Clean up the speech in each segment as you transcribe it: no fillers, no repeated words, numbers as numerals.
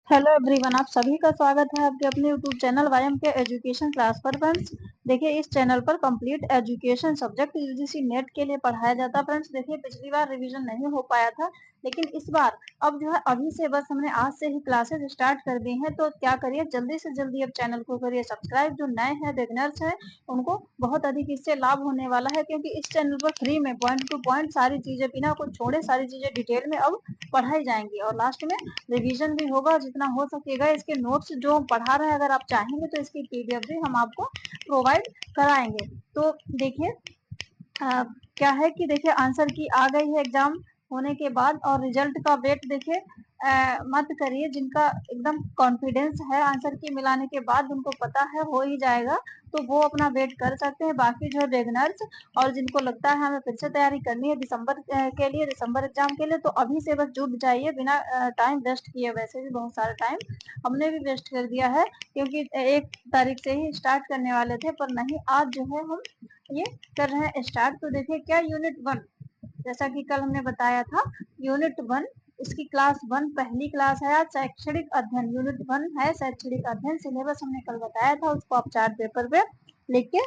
Hello everyone, आप सभी का स्वागत है आपके अपने यूट्यूब चैनल वाईएम के एजुकेशन क्लास पर। फ्रेंड्स देखिए, इस चैनल पर complete education subject UGC net के लिए पढ़ाया जाता है। फ्रेंड्स देखिए, पिछली बार रिवीजन नहीं हो पाया था, लेकिन इस बार अब जो है अभी से बस हमने आज से ही क्लासेस स्टार्ट कर दी हैं। तो क्या करिए, जल्दी से जल्दी अब चैनल को करिए सब्सक्राइब। जो नए हैं, बिगनर्स हैं, उनको बहुत अधिक इससे लाभ होने वाला है, क्योंकि इस चैनल पर फ्री में पॉइंट टू पॉइंट सारी चीजें बिना कुछ छोड़े सारी चीजें डिटेल में अब पढ़ाई जाएंगी, और लास्ट में रिवीजन भी होगा जितना हो सकेगा। इसके नोट्स जो हम पढ़ा रहे हैं, अगर आप चाहेंगे तो इसकी पीडीएफ भी हम आपको प्रोवाइड कराएंगे। तो देखिए, क्या है कि देखिए, आंसर की आ गई है एग्जाम होने के बाद, और रिजल्ट का वेट देखिए मत करिए। जिनका एकदम कॉन्फिडेंस है आंसर की मिलाने के बाद, उनको पता है हो ही जाएगा, तो वो अपना वेट कर सकते हैं। बाकी जो है बिगनर्स और जिनको लगता है हमें फिर से तैयारी करनी है दिसंबर के लिए, दिसंबर एग्जाम के लिए, तो अभी से बस जुट जाइए बिना टाइम वेस्ट किए। वैसे भी बहुत सारा टाइम हमने भी वेस्ट कर दिया है, क्योंकि 1 तारीख से ही स्टार्ट करने वाले थे, पर नहीं, आज जो है हम ये कर रहे हैं स्टार्ट। तो देखिए, क्या यूनिट 1, जैसा कि कल हमने बताया था, यूनिट 1 इसकी क्लास 1 पहली क्लास है आज। शैक्षणिक अध्ययन यूनिट 1 है, शैक्षणिक अध्ययन सिलेबस हमने कल बताया था, उसको आप चार्ट पेपर पे लिख के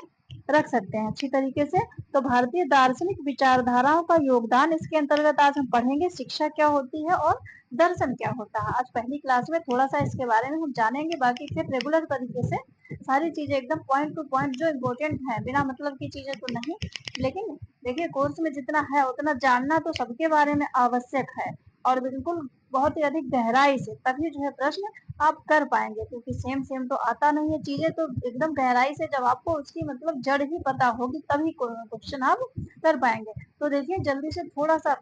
रख सकते हैं अच्छी तरीके से। तो भारतीय दार्शनिक विचारधाराओं का योगदान, इसके अंतर्गत आज हम पढ़ेंगे शिक्षा क्या होती है और दर्शन क्या होता है। आज पहली क्लास में थोड़ा सा इसके बारे में हम जानेंगे, बाकी फिर रेगुलर तरीके से सारी चीजें एकदम पॉइंट टू पॉइंट जो इम्पोर्टेंट है, बिना मतलब की चीजें तो नहीं। लेकिन देखिए, कोर्स में जितना है उतना जानना तो सबके बारे में आवश्यक है, और बिल्कुल बहुत ही अधिक गहराई से, तभी जो है प्रश्न आप कर पाएंगे, क्योंकि सेम सेम तो आता नहीं है चीजें। तो एकदम गहराई से जब आपको उसकी मतलब जड़ ही पता होगी, तभी क्वेश्चन आप कर पाएंगे। तो देखिए, जल्दी से थोड़ा सा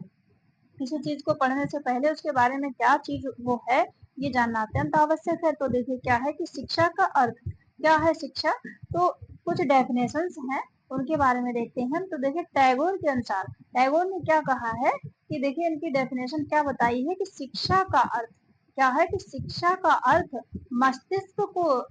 किसी चीज को पढ़ने से पहले उसके बारे में क्या चीज वो है, ये जानना अत्यंत आवश्यक है। तो देखिए, क्या है कि शिक्षा का अर्थ क्या है। शिक्षा तो कुछ डेफिनेशंस हैं, उनके बारे में देखते हैं। तो देखिए, टैगोर के अनुसार, टैगोर ने क्या कहा है कि देखिए, इनकी डेफिनेशन क्या बताई है कि शिक्षा का अर्थ क्या है, कि शिक्षा का अर्थ मस्तिष्क को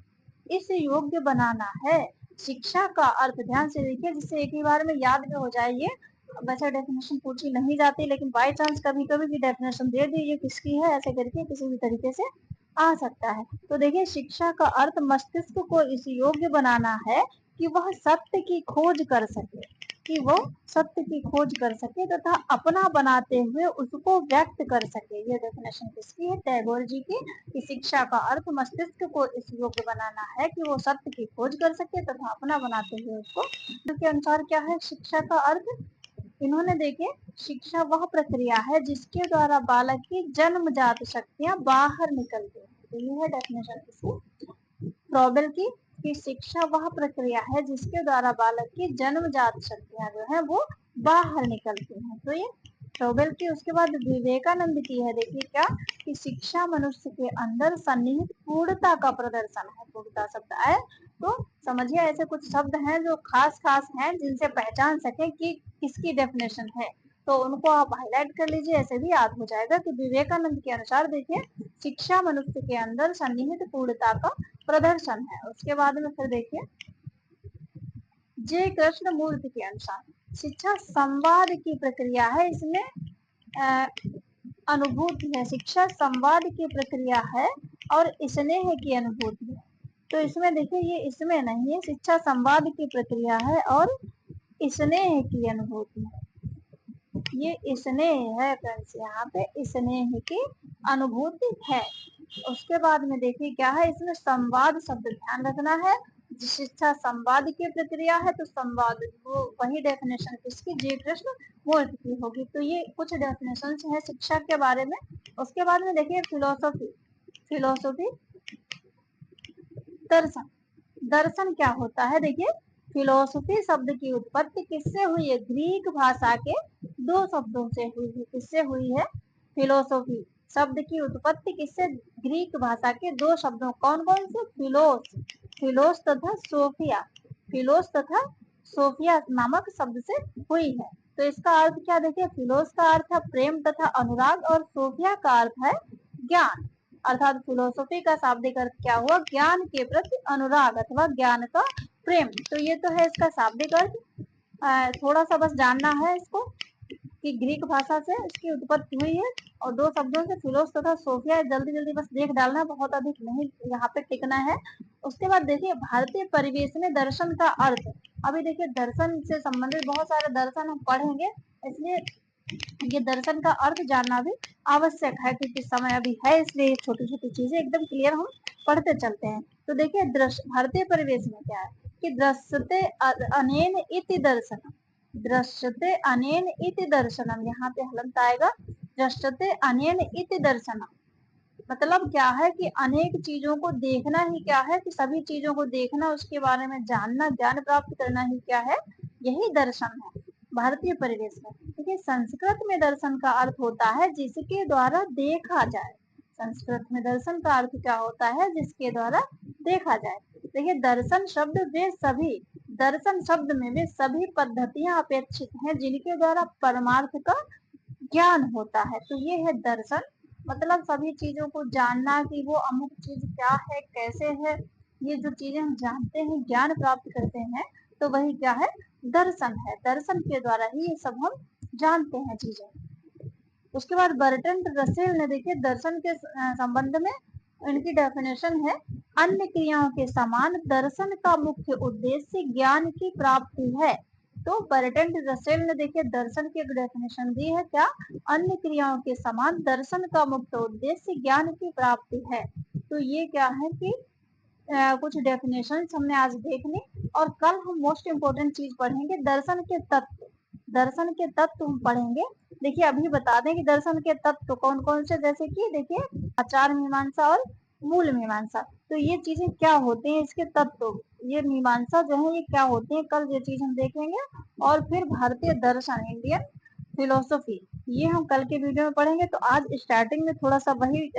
इस योग्य बनाना है। शिक्षा का अर्थ, ध्यान से देखिए, जिससे एक ही बार में याद भी हो जाए। ये वैसे डेफिनेशन पूछी नहीं जाती, लेकिन बाय चांस कभी कभी भी डेफिनेशन दे दी, ये किसकी है, ऐसे करके किसी भी तरीके से आ सकता है। तो देखिए, शिक्षा का अर्थ मस्तिष्क को इस योग्य बनाना है कि वह सत्य की खोज कर सके, कि वो सत्य की खोज कर सके तथा अपना बनाते हुए उसको व्यक्त कर सके। ये डेफिनेशन किसकी है, टैगोर जी की, कि शिक्षा का अर्थ मस्तिष्क को इस योग्य बनाना है कि वो सत्य की खोज कर सके तथा अपना बनाते हुए उसको। के अनुसार क्या है शिक्षा का अर्थ, इन्होंने देखे, शिक्षा वह प्रक्रिया है जिसके द्वारा बालक की जन्मजात शक्तियां बाहर निकलती हैं। तो ये है डेफिनेशन इसकी, फ्रॉबेल की, कि शिक्षा वह प्रक्रिया है जिसके द्वारा बालक की जन्मजात शक्तियां जो है वो बाहर निकलती हैं। तो ये फ्रॉबेल की। उसके बाद विवेकानंद की है, देखिए क्या, कि शिक्षा मनुष्य के अंदर सन्निहित पूर्णता का प्रदर्शन है। पूर्णता शब्द आए तो समझिए, ऐसे कुछ शब्द हैं जो खास खास हैं, जिनसे पहचान सके कि किसकी डेफिनेशन है, तो उनको आप हाईलाइट कर लीजिए, ऐसे भी याद हो जाएगा। कि विवेकानंद के अनुसार देखिए, शिक्षा मनुष्य के अंदर सन्निहित पूर्णता का प्रदर्शन है। उसके बाद में फिर देखिए, जे कृष्णमूर्ति के अनुसार शिक्षा संवाद की प्रक्रिया है, इसमें अनुभूति है। शिक्षा संवाद की प्रक्रिया है और स्नेह की अनुभूति है। तो इसमें देखिए, ये इसमें नहीं है, शिक्षा संवाद की प्रक्रिया है और स्नेह की अनुभूति है। ये स्नेह है फ्रेंड्स, यहाँ पे स्नेह की अनुभूति है। उसके बाद में देखिए क्या है, इसमें संवाद शब्द ध्यान रखना है। शिक्षा संवाद की प्रक्रिया है, तो संवाद वो वही डेफिनेशन किसकी, जे कृष्ण मूर्ति की होगी। तो ये कुछ डेफिनेशन है शिक्षा के बारे में। उसके बाद में देखिए फिलोसॉफी, फिलोसॉफी दर्शन, दर्शन क्या होता है। देखिए, फिलोसफी शब्द की उत्पत्ति किससे हुई है, ग्रीक भाषा के 2 शब्दों से हुई है। किससे हुई है, फिलोसफी शब्द की उत्पत्ति किससे, ग्रीक भाषा के 2 शब्दों, कौन कौन से, फिलोस, फिलोस तथा सोफिया, फिलोस तथा सोफिया नामक शब्द से हुई है। तो इसका अर्थ क्या, देखिए, फिलोस का अर्थ है प्रेम तथा अनुराग, और सोफिया का अर्थ है ज्ञान। अर्थात फिलोसफी का शाब्दिक अर्थ क्या हुआ, ज्ञान के प्रति अनुराग अथवा ज्ञान का प्रेम। तो ये तो है इसका शाब्दिक अर्थ। थोड़ा सा बस जानना है इसको, कि ग्रीक भाषा से इसकी उत्पत्ति हुई है और दो शब्दों से फिलोस तथा सोफिया। जल्दी जल्दी बस देख डालना, बहुत अधिक नहीं यहाँ पे टिकना है। उसके बाद देखिए भारतीय परिवेश में दर्शन का अर्थ। अभी देखिए दर्शन से संबंधित बहुत सारे दर्शन हम पढ़ेंगे, इसलिए ये दर्शन का अर्थ जानना भी आवश्यक है, क्योंकि समय अभी है, इसलिए छोटी छोटी चीजें एकदम क्लियर हम पढ़ते चलते हैं। तो देखिए भारतीय परिवेश में क्या है कि दृश्यते अनेन इति दर्शनम, दृश्यते अनेन इति दर्शनम, यहाँ पे हलंत आएगा। दृश्यते अनेन इति दर्शनम मतलब क्या है कि अनेक चीजों को देखना ही क्या है कि सभी चीजों को देखना, उसके बारे में जानना, ज्ञान प्राप्त करना ही क्या है, यही दर्शन है भारतीय परिवेश में। देखिए संस्कृत में दर्शन का अर्थ होता है जिसके द्वारा देखा जाए। संस्कृत में दर्शन का अर्थ क्या होता है, जिसके द्वारा देखा जाए। देखिए दर्शन शब्द वे सभी, दर्शन शब्द में वे सभी पद्धतियां अपेक्षित हैं जिनके द्वारा परमार्थ का ज्ञान होता है। तो ये है दर्शन, मतलब सभी चीजों को जानना कि वो अमुक चीज क्या है, कैसे है, ये जो चीजें हम जानते हैं, ज्ञान प्राप्त करते हैं, तो वही क्या है, दर्शन है। दर्शन के द्वारा ही ये सब हम जानते हैं चीजें। उसके बाद बर्टन रसेल ने देखिए दर्शन के संबंध में इनकी डेफिनेशन है, अन्य क्रियाओं के समान दर्शन का मुख्य उद्देश्य ज्ञान की प्राप्ति है। तो बर्टन रसेल ने देखिए दर्शन की डेफिनेशन दी है क्या, अन्य क्रियाओं के समान दर्शन का मुख्य उद्देश्य ज्ञान की प्राप्ति है। तो ये क्या है कि कुछ डेफिनेशन हमने आज देख ली, और कल हम मोस्ट इम्पोर्टेंट चीज पढ़ेंगे, दर्शन के तत्व। दर्शन के तत्व हम पढ़ेंगे। देखिए अभी बता दें कि दर्शन के तत्व कौन कौन से, जैसे कि देखिए आचार मीमांसा और मूल मीमांसा। तो ये चीजें क्या होते हैं, इसके तत्व, ये मीमांसा जो है ये क्या होते हैं, कल ये चीज हम देखेंगे। और फिर भारतीय दर्शन, इंडियन फिलोसफी, ये हम कल के वीडियो में पढ़ेंगे। तो आज स्टार्टिंग में थोड़ा सा वही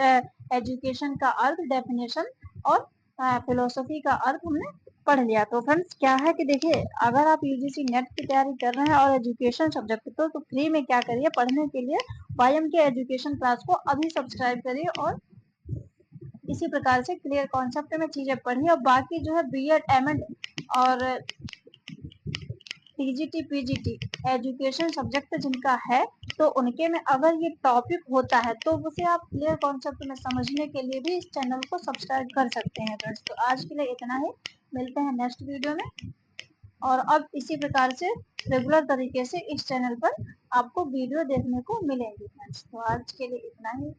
एजुकेशन का अर्थ, डेफिनेशन और फिलोसफी का अर्थ हमने पढ़ लिया। तो फ्रेंड्स क्या है कि देखिए अगर आप यूजीसी नेट की तैयारी कर रहे हैं और एजुकेशन सब्जेक्ट तो फ्री में क्या करिए, पढ़ने के लिए वाईएम के एजुकेशन क्लास को अभी सब्सक्राइब करिए और इसी प्रकार से क्लियर कॉन्सेप्ट में चीजें पढ़िए। और बाकी जो है बीएड, एमएड और टीजीटी, पीजीटी एजुकेशन सब्जेक्ट जिनका है, तो उनके में अगर ये टॉपिक होता है तो उसे आप क्लियर कॉन्सेप्ट में समझने के लिए भी इस चैनल को सब्सक्राइब कर सकते हैं फ्रेंड्स। तो आज के लिए इतना ही, मिलते हैं नेक्स्ट वीडियो में। और अब इसी प्रकार से रेगुलर तरीके से इस चैनल पर आपको वीडियो देखने को मिलेंगी फ्रेंड्स। तो आज के लिए इतना ही।